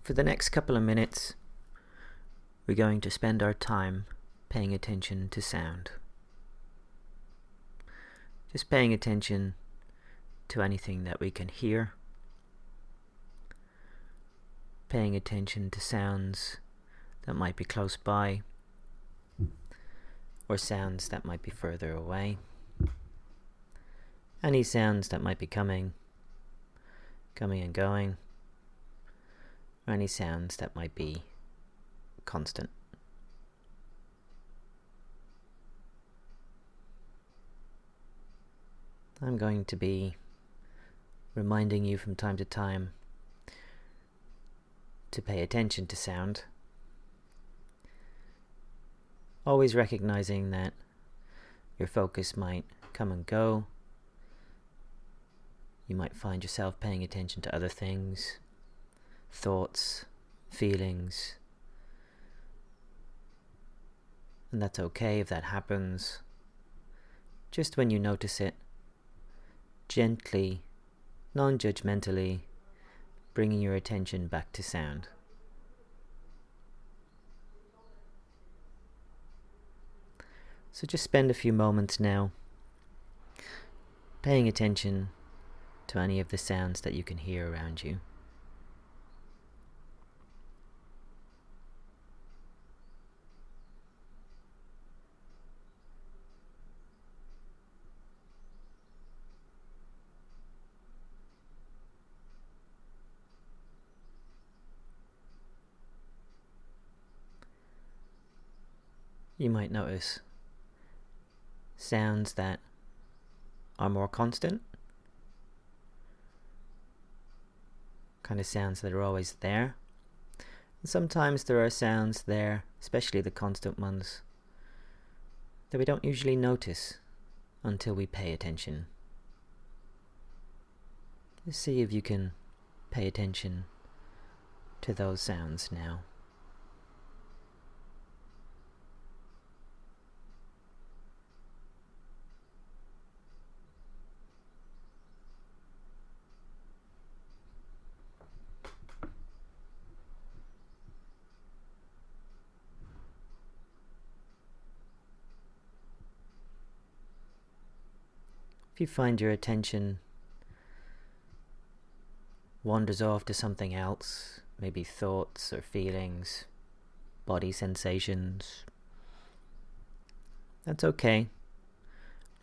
For the next couple of minutes, we're going to spend our time paying attention to sound. Just paying attention to anything that we can hear. Paying attention to sounds that might be close by, or sounds that might be further away. Any sounds that might be coming and going, or any sounds that might be constant. I'm going to be reminding you from time to time to pay attention to sound, always recognizing that your focus might come and go. You might find yourself paying attention to other things, thoughts, feelings, and that's okay if that happens. Just when you notice it, gently, non-judgmentally, bringing your attention back to sound. So just spend a few moments now paying attention to any of the sounds that you can hear around you. You might notice sounds that are more constant, kind of sounds that are always there. And sometimes there are sounds there, especially the constant ones, that we don't usually notice until we pay attention. Just see if you can pay attention to those sounds now. If you find your attention wanders off to something else, maybe thoughts or feelings, body sensations, that's okay.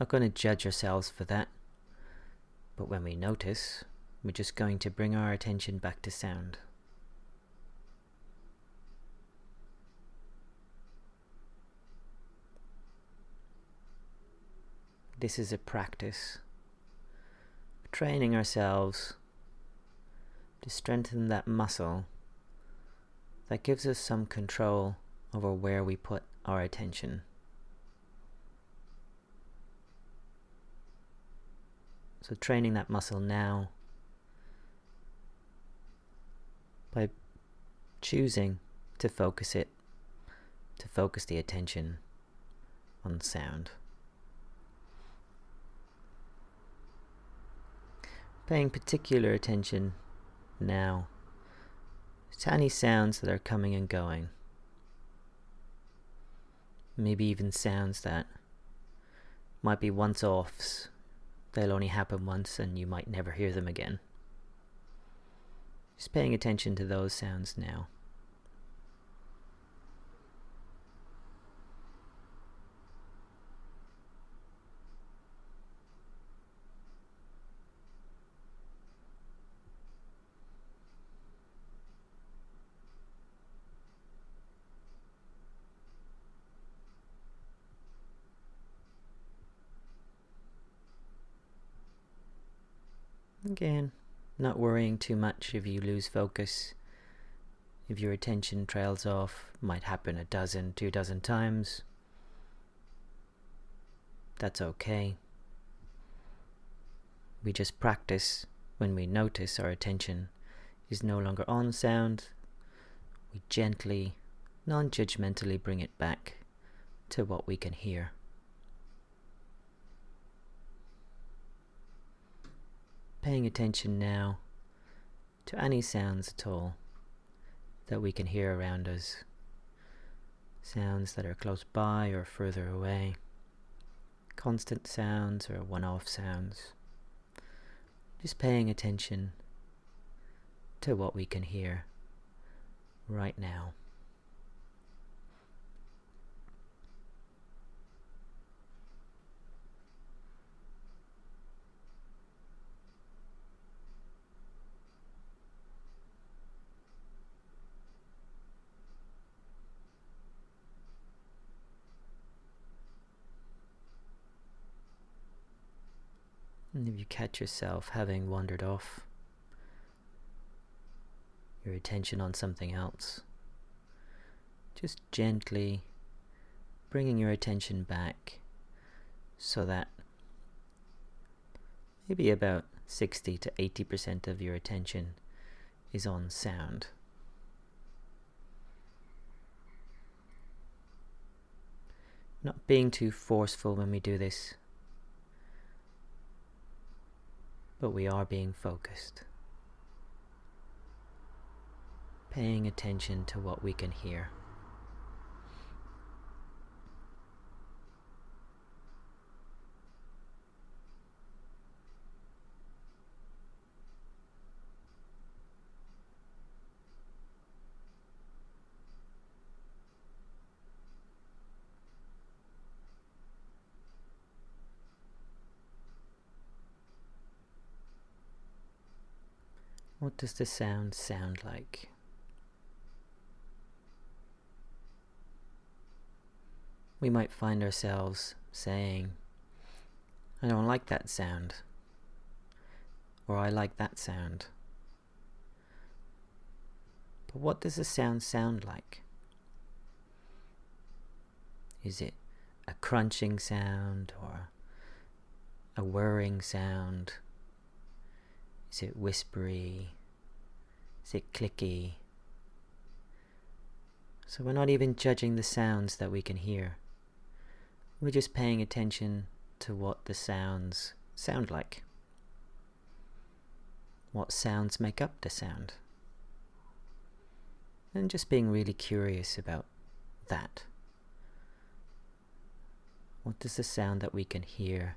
Not going to judge ourselves for that. But when we notice, we're just going to bring our attention back to sound. This is a practice. We're training ourselves to strengthen that muscle that gives us some control over where we put our attention. So training that muscle now by choosing to focus the attention on sound. Paying particular attention now to any sounds that are coming and going. Maybe even sounds that might be once-offs. They'll only happen once and you might never hear them again. Just paying attention to those sounds now. Again, not worrying too much if you lose focus. If your attention trails off, might happen 1 dozen, 2 dozen times. That's okay. We just practice when we notice our attention is no longer on sound. We gently, non-judgmentally bring it back to what we can hear. Paying attention now to any sounds at all that we can hear around us. Sounds that are close by or further away. Constant sounds or one-off sounds. Just paying attention to what we can hear right now. And if you catch yourself having wandered off, your attention on something else, just gently bringing your attention back so that maybe about 60 to 80% of your attention is on sound. Not being too forceful when we do this, but we are being focused. Paying attention to what we can hear. What does the sound sound like? We might find ourselves saying, I don't like that sound, or I like that sound. But what does the sound sound like? Is it a crunching sound or a whirring sound? Is it whispery? Is it clicky? So we're not even judging the sounds that we can hear. We're just paying attention to what the sounds sound like. What sounds make up the sound. And just being really curious about that. What does the sound that we can hear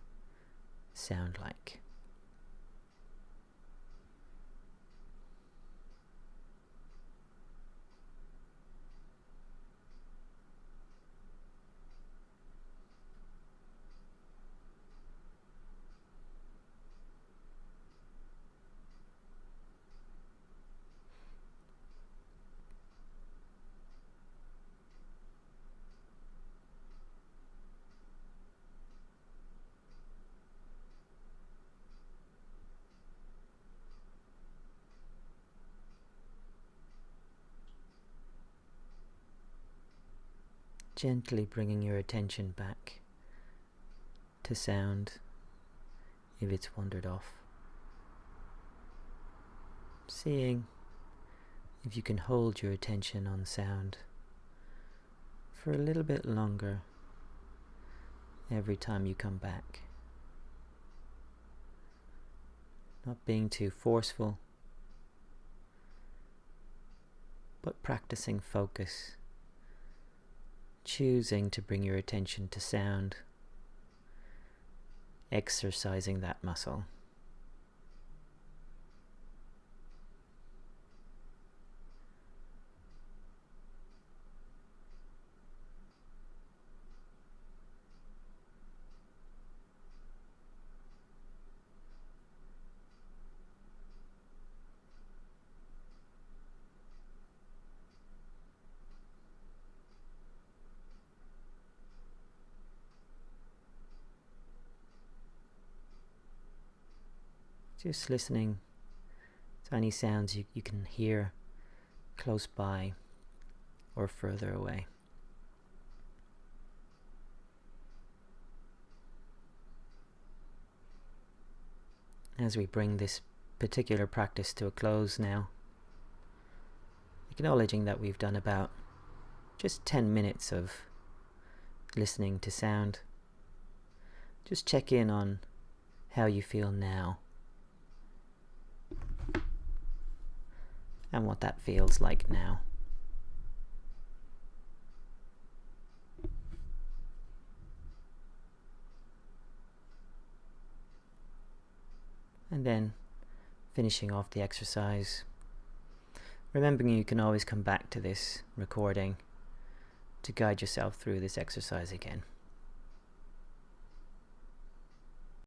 sound like? Gently bringing your attention back to sound if it's wandered off. Seeing if you can hold your attention on sound for a little bit longer every time you come back. Not being too forceful, but practicing focus. Choosing to bring your attention to sound, exercising that muscle. Just listening to any sounds you can hear close by or further away. As we bring this particular practice to a close now, acknowledging that we've done about just 10 minutes of listening to sound, just check in on how you feel now and what that feels like now. then finishing off the exercise, remembering you can always come back to this recording to guide yourself through this exercise again.